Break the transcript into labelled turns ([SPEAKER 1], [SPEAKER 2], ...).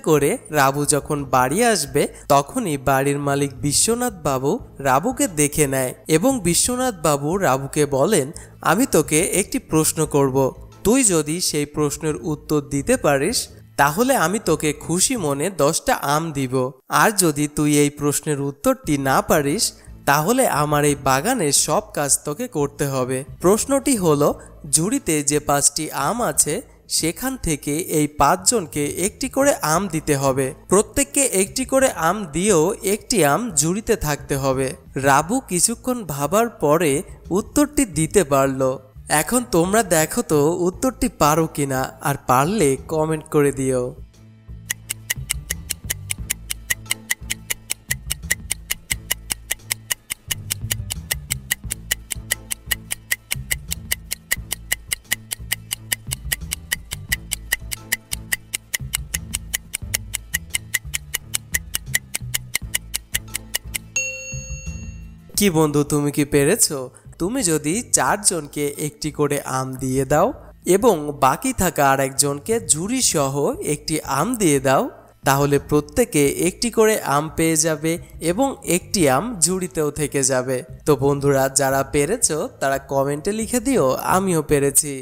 [SPEAKER 1] করে রাবু যখন বাড়ি আসবে তখনই বাড়ির মালিক বিশ্বনাথ বাবু রাবুকে দেখে নেয় এবং বিশ্বনাথ বাবু রাবুকে বলেন, আমি তোকে একটি প্রশ্ন করব, তুই যদি সেই প্রশ্নের উত্তর দিতে পারিস তাহলে আমি তোকে খুশি মনে 10টা আম দিব, আর যদি তুই এই প্রশ্নের উত্তরটি না পারিস তাহলে আমার এই বাগানের সব কাজ তোকে করতে হবে। প্রশ্নটি হলো, ঝুড়িতে যে 5টি আম আছে সেখান থেকে এই 5 জনকে একটি করে আম দিতে হবে, প্রত্যেককে একটি করে আম দিয়েও একটি আম ঝুড়িতে থাকতে হবে। রাবু কিছুক্ষণ ভাবার পরে উত্তরটি দিতে পারলো। এখন তোমরা দেখো তো উত্তরটি পারো কিনা, আর পারলে কমেন্ট করে দিও। কি বন্ধু, তুমি কি পেরেছো? তুমি যদি 4 জনকে একটি করে আম দিয়ে দাও এবং বাকি থাকা আরেকজনকে ঝুড়ি সহ একটি আম দিয়ে দাও তাহলে প্রত্যেকে একটি করে আম পেয়ে যাবে এবং একটি আম ঝুড়িতেও থেকে যাবে। তো বন্ধুরা, যারা পেরেছো তারা কমেন্টে লিখে দিও আমিও পেরেছি।